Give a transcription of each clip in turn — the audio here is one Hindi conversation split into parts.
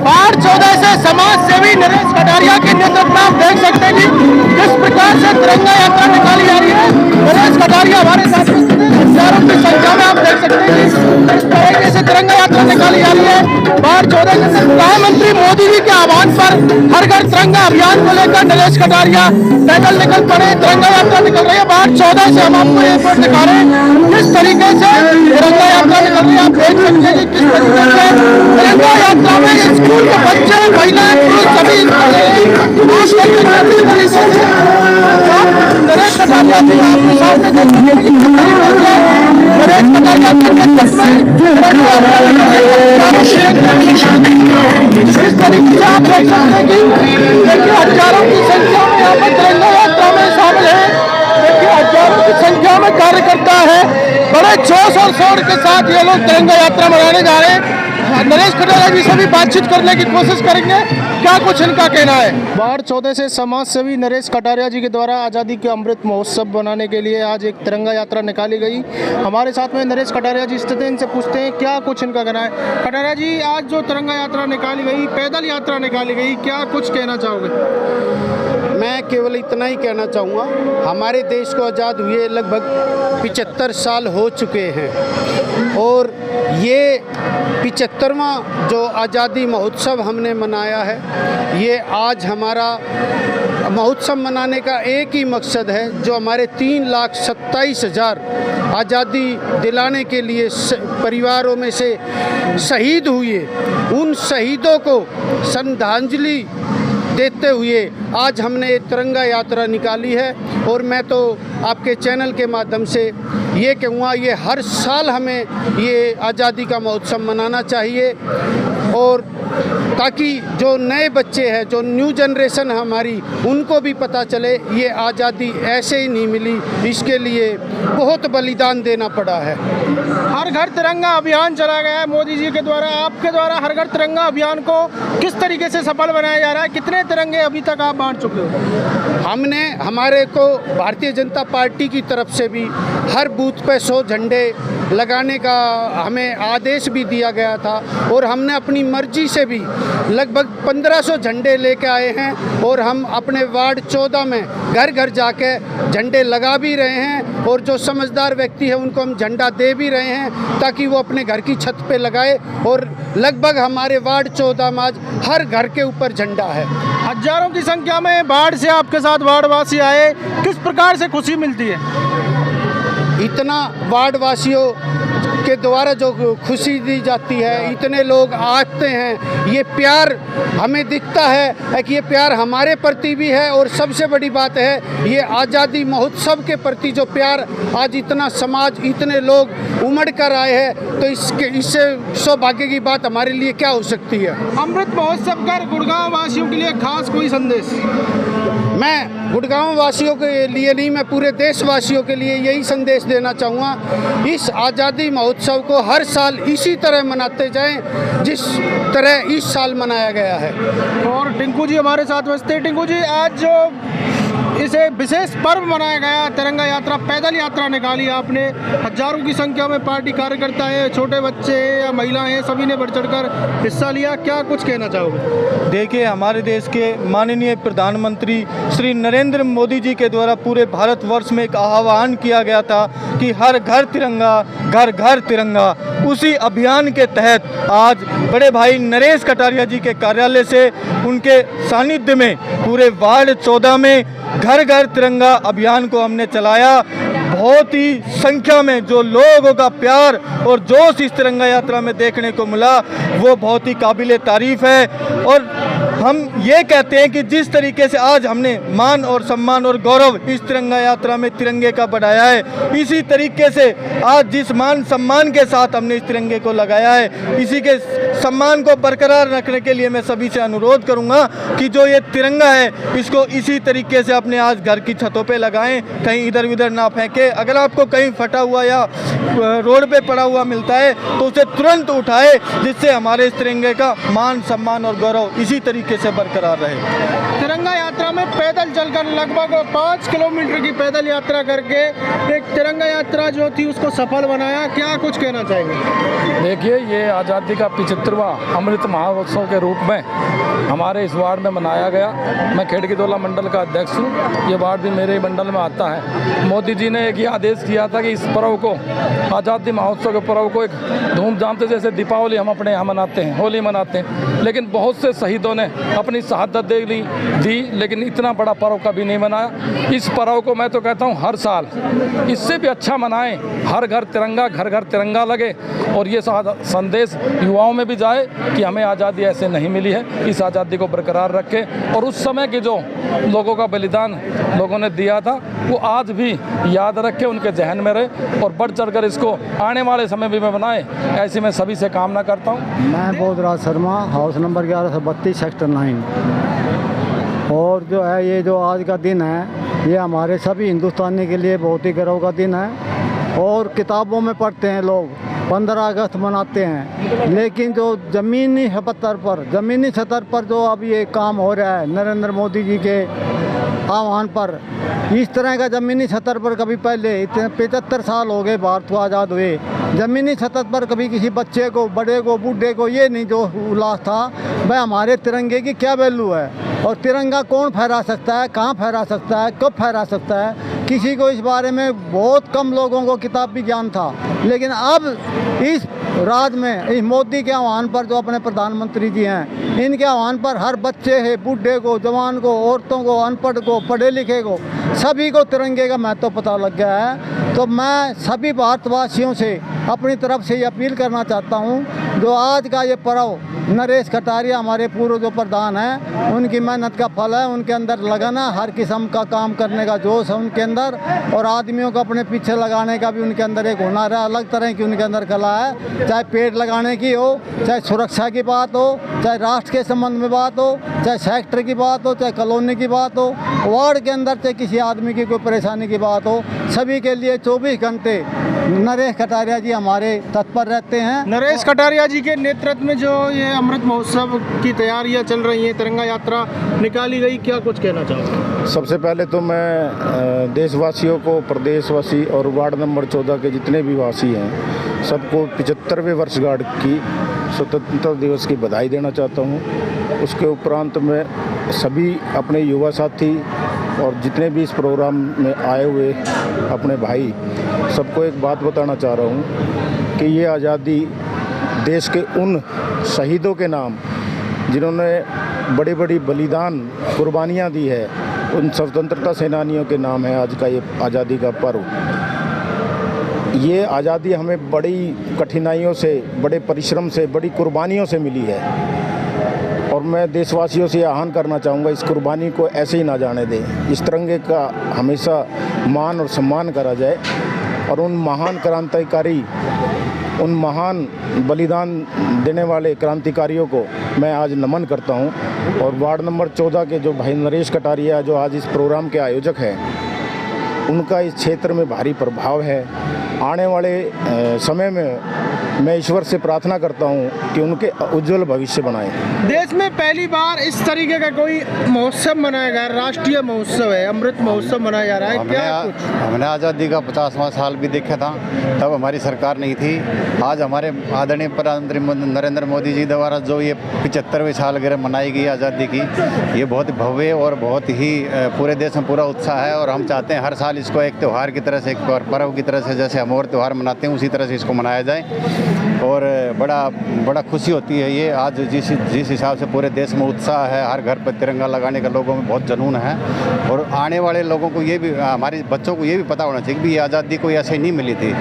बाढ़ 14 से समाज सेवी नरेश कटारिया के नेतृत्व में आप देख सकते हैं कि किस प्रकार से तिरंगा यात्रा निकाली जा रही है। नरेश कटारिया हमारे साथ हजारों की संख्या में आप देख सकते हैं कि इस तरीके से तिरंगा यात्रा निकाली जा रही है। बाढ़ 14 से प्रधानमंत्री मोदी जी के आह्वान पर हर घर तिरंगा अभियान को लेकर नरेश कटारिया पैदल निकल पड़े, तिरंगा यात्रा निकल रही है। बाढ़ 14 से हम आपको ये रिपोर्ट दिखा रहे हैं किस तरीके से तिरंगा यात्रा निकल रही है। आप देख सकते हैं कि किस तरीके से तिरंगा यात्रा में स्कूल के बच्चे, महिलाएं, पुरुष सभी नरेश कटारिया जी आपके सामने नरेश कटारिया इस तरीके से आप देख सकते हैं कि देखिए हजारों की संख्या में यहाँ पर तिरंगा यात्रा में शामिल है। देखिए हजारों की संख्या में कार्यकर्ता है, बड़े जोश और शोर के साथ ये लोग तिरंगा यात्रा मनाने जा रहे हैं। नरेश कटारिया जी से भी बातचीत करने की कोशिश करेंगे, क्या कुछ इनका कहना है। बाढ़ 14 से समाज सेवी नरेश कटारिया जी के द्वारा आज़ादी के अमृत महोत्सव बनाने के लिए आज एक तिरंगा यात्रा निकाली गई। हमारे साथ में नरेश कटारिया जी स्थित हैं, इनसे पूछते हैं क्या कुछ इनका कहना है। कटारिया जी, आज जो तिरंगा यात्रा निकाली गई, पैदल यात्रा निकाली गई, क्या कुछ कहना चाहोगे। मैं केवल इतना ही कहना चाहूँगा, हमारे देश को आज़ाद हुए लगभग 75 साल हो चुके हैं और ये 75वां जो आज़ादी महोत्सव हमने मनाया है, ये आज हमारा महोत्सव मनाने का एक ही मकसद है, जो हमारे 3,27,000 आज़ादी दिलाने के लिए परिवारों में से शहीद हुए, उन शहीदों को श्रद्धांजलि देते हुए आज हमने तिरंगा यात्रा निकाली है। और मैं तो आपके चैनल के माध्यम से ये कहूँगा, ये हर साल हमें ये आज़ादी का महोत्सव मनाना चाहिए और ताकि जो नए बच्चे हैं, जो न्यू जनरेशन है हमारी, उनको भी पता चले ये आज़ादी ऐसे ही नहीं मिली, इसके लिए बहुत बलिदान देना पड़ा है। हर घर तिरंगा अभियान चला गया है मोदी जी के द्वारा, आपके द्वारा हर घर तिरंगा अभियान को किस तरीके से सफल बनाया जा रहा है, कितने तिरंगे अभी तक आप बांट चुके हो। हमने हमारे को भारतीय जनता पार्टी की तरफ से भी हर बूथ पे 100 झंडे लगाने का हमें आदेश भी दिया गया था और हमने अपनी मर्जी से भी लगभग 1500 झंडे लेके आए हैं और हम अपने वार्ड 14 में घर घर जाके झंडे लगा भी रहे हैं और जो समझदार व्यक्ति है उनको हम झंडा दे भी रहे हैं ताकि वो अपने घर की छत पे लगाए और लगभग हमारे वार्ड 14 में आज हर घर के ऊपर झंडा है। हजारों की संख्या में बाढ़ से आपके साथ वार्डवासी आए, किस प्रकार से खुशी मिलती है। इतना वार्डवासियों के द्वारा जो खुशी दी जाती है, इतने लोग आते हैं, ये प्यार हमें दिखता है कि ये प्यार हमारे प्रति भी है और सबसे बड़ी बात है ये आज़ादी महोत्सव के प्रति जो प्यार आज इतना समाज, इतने लोग उमड़ कर आए हैं, तो इससे सौभाग्य की बात हमारे लिए क्या हो सकती है। अमृत महोत्सव कर गुड़गांव वासियों के लिए खास कोई संदेश। मैं गुड़गांव वासियों के लिए नहीं, मैं पूरे देशवासियों के लिए यही संदेश देना चाहूँगा, इस आज़ादी महोत्सव को हर साल इसी तरह मनाते जाएं जिस तरह इस साल मनाया गया है। और टिंकू जी हमारे साथ बसते हैं। टिंकू जी, आज जो इसे विशेष पर्व मनाया गया, तिरंगा यात्रा, पैदल यात्रा निकाली आपने, हजारों की संख्या में पार्टी कार्यकर्ता हैं, छोटे बच्चे या महिलाएं हैं, सभी ने बढ़ चढ़कर हिस्सा लिया, क्या कुछ कहना चाहोगे। देखिए, हमारे देश के माननीय प्रधानमंत्री श्री नरेंद्र मोदी जी के द्वारा पूरे भारतवर्ष में एक आह्वान किया गया था कि हर घर तिरंगा, घर घर तिरंगा। उसी अभियान के तहत आज बड़े भाई नरेश कटारिया जी के कार्यालय से उनके सानिध्य में पूरे वार्ड 14 में घर घर तिरंगा अभियान को हमने चलाया। बहुत ही संख्या में जो लोगों का प्यार और जोश इस तिरंगा यात्रा में देखने को मिला, वो बहुत ही काबिले तारीफ है। और हम ये कहते हैं कि जिस तरीके से आज हमने मान और सम्मान और गौरव इस तिरंगा यात्रा में तिरंगे का बढ़ाया है, इसी तरीके से आज जिस मान सम्मान के साथ हमने इस तिरंगे को लगाया है, इसी के सम्मान को बरकरार रखने के लिए मैं सभी से अनुरोध करूंगा कि जो ये तिरंगा है इसको इसी तरीके से अपने आज घर की छतों पे लगाएं, कहीं इधर उधर ना फेंकें। अगर आपको कहीं फटा हुआ या रोड पे पड़ा हुआ मिलता है तो उसे तुरंत उठाए, जिससे हमारे इस तिरंगे का मान सम्मान और गौरव इसी तरीके से बरकरार रहे। तिरंगा यात्रा यात्रा में पैदल चलकर लगभग 5 किलोमीटर की पैदल यात्रा करके एक तिरंगा यात्रा जो थी उसको सफल बनाया। क्या कुछ कहना चाहेंगे? देखिए, ये आज़ादी का 75वां अमृत महोत्सव के रूप में हमारे इस वार्ड में मनाया गया। मैं खेड़कीदोला मंडल का अध्यक्ष हूँ, ये वार्ड भी मेरे मंडल में आता है। मोदी जी ने एक ही आदेश किया था कि इस पर्व को, आज़ादी महोत्सव के पर्व को एक धूमधाम से, जैसे दीपावली हम अपने यहाँ मनाते हैं, होली मनाते हैं, लेकिन बहुत से शहीदों ने अपनी शहादत दी, लेकिन इतना बड़ा पर्व कभी नहीं मनाया। इस पर्व को मैं तो कहता हूँ हर साल इससे भी अच्छा मनाएं, हर घर तिरंगा, घर घर तिरंगा लगे और ये संदेश युवाओं में भी जाए कि हमें आज़ादी ऐसे नहीं मिली है, इस आज़ादी को बरकरार रखें। और उस समय के जो लोगों का बलिदान लोगों ने दिया था वो आज भी याद रखें, उनके जहन में रहे और बढ़ चढ़कर इसको आने वाले समय भी में बनाएं, ऐसी मैं सभी से कामना करता हूँ। मैं Bodhraj Sharma, house number 1132 sector 9। और जो है ये जो आज का दिन है ये हमारे सभी हिंदुस्तानी के लिए बहुत ही गर्व का दिन है। और किताबों में पढ़ते हैं लोग 15 अगस्त मनाते हैं, लेकिन जो ज़मीनी सतर पर जो अब ये काम हो रहा है नरेंद्र मोदी जी के आह्वान पर, इस तरह का ज़मीनी सतर पर कभी पहले इतने 75 साल हो गए भारत को आज़ाद हुए, ज़मीनी सतह पर कभी किसी बच्चे को, बड़े को, बूढ़े को ये नहीं जो उल्लास था भाई हमारे तिरंगे की क्या वैल्यू है और तिरंगा कौन फहरा सकता है, कहाँ फहरा सकता है, कब फहरा सकता है। किसी को इस बारे में बहुत कम लोगों को किताब भी ज्ञान था, लेकिन अब इस राज में इस मोदी के आह्वान पर जो अपने प्रधानमंत्री जी हैं, इनके आह्वान पर हर बच्चे है, बूढ़े को, जवान को, औरतों को, अनपढ़ को, पढ़े लिखे को, सभी को तिरंगे का महत्व पता लग गया है। तो मैं सभी भारतवासियों से अपनी तरफ से ये अपील करना चाहता हूँ, जो आज का ये पर्व नरेश कटारिया हमारे पूर्व जो प्रधान हैं, उनकी मेहनत का फल है। उनके अंदर लगन है, हर किस्म का काम करने का जोश है उनके अंदर, और आदमियों को अपने पीछे लगाने का भी उनके अंदर एक हुनर है, अलग तरह की उनके अंदर कला है। चाहे पेड़ लगाने की हो, चाहे सुरक्षा की बात हो, चाहे राष्ट्र के संबंध में बात हो, चाहे सेक्टर की बात हो, चाहे कॉलोनी की बात हो, वार्ड के अंदर चाहे किसी आदमी की कोई परेशानी की बात हो, सभी के लिए 24 घंटे नरेश कटारिया जी हमारे तत्पर रहते हैं। नरेश कटारिया जी के नेतृत्व में जो ये अमृत महोत्सव की तैयारियां चल रही हैं, तिरंगा यात्रा निकाली गई, क्या कुछ कहना चाहोगे? सबसे पहले तो मैं देशवासियों को, प्रदेशवासी और वार्ड नंबर 14 के जितने भी वासी हैं सबको 75वें वर्षगांठ की स्वतंत्रता दिवस की बधाई देना चाहता हूं। उसके उपरांत मैं सभी अपने युवा साथी और जितने भी इस प्रोग्राम में आए हुए अपने भाई सबको एक बात बताना चाह रहा हूं कि ये आज़ादी देश के उन शहीदों के नाम जिन्होंने बड़ी बड़ी बलिदान कुर्बानियां दी है, उन स्वतंत्रता सेनानियों के नाम है आज का ये आज़ादी का पर्व। ये आज़ादी हमें बड़ी कठिनाइयों से, बड़े परिश्रम से, बड़ी कुर्बानियों से मिली है और मैं देशवासियों से आह्वान करना चाहूँगा इस कुर्बानी को ऐसे ही ना जाने दें। इस तिरंगे का हमेशा मान और सम्मान करा जाए और उन महान क्रांतिकारी, उन महान बलिदान देने वाले क्रांतिकारियों को मैं आज नमन करता हूं। और वार्ड नंबर 14 के जो भाई नरेश कटारिया जो आज इस प्रोग्राम के आयोजक हैं, उनका इस क्षेत्र में भारी प्रभाव है। आने वाले समय में मैं ईश्वर से प्रार्थना करता हूं कि उनके उज्जवल भविष्य बनाएं। देश में पहली बार इस तरीके का कोई महोत्सव मनाया गया, राष्ट्रीय महोत्सव है, अमृत महोत्सव मनाया जा रहा है। क्या कुछ? हमने आज़ादी का 50वां साल भी देखा था, तब हमारी सरकार नहीं थी। आज हमारे आदरणीय प्रधानमंत्री नरेंद्र मोदी जी द्वारा जो ये 75वें सालगिरह मनाई गई आज़ादी की, ये बहुत भव्य और बहुत ही पूरे देश में पूरा उत्साह है। और हम चाहते हैं हर साल इसको एक त्यौहार की तरह से, एक पर्व की तरह से, जैसे हम और त्यौहार मनाते हैं उसी तरह से इसको मनाया जाए। और बड़ा खुशी होती है ये आज जिस हिसाब से पूरे देश में उत्साह है, हर घर पर तिरंगा लगाने का लोगों में बहुत जुनून है। और आने वाले लोगों को ये भी, हमारे बच्चों को ये भी पता होना चाहिए कि ये आज़ादी कोई ऐसे नहीं मिली थी,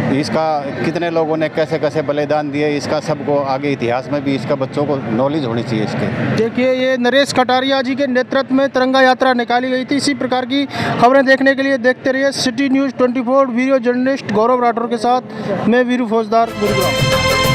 इसका कितने लोगों ने कैसे कैसे बलिदान दिए, इसका सबको आगे इतिहास में भी इसका बच्चों को नॉलेज होनी चाहिए इसके। देखिए, ये नरेश कटारिया जी के नेतृत्व में तिरंगा यात्रा निकाली गई थी। इसी प्रकार की खबरें देखने के लिए देखते रहिए सिटी न्यूज़ 24। वीडियो जर्नलिस्ट गौरव राठौर के साथ मैं वीरू फौजदार, गुरुग्राम।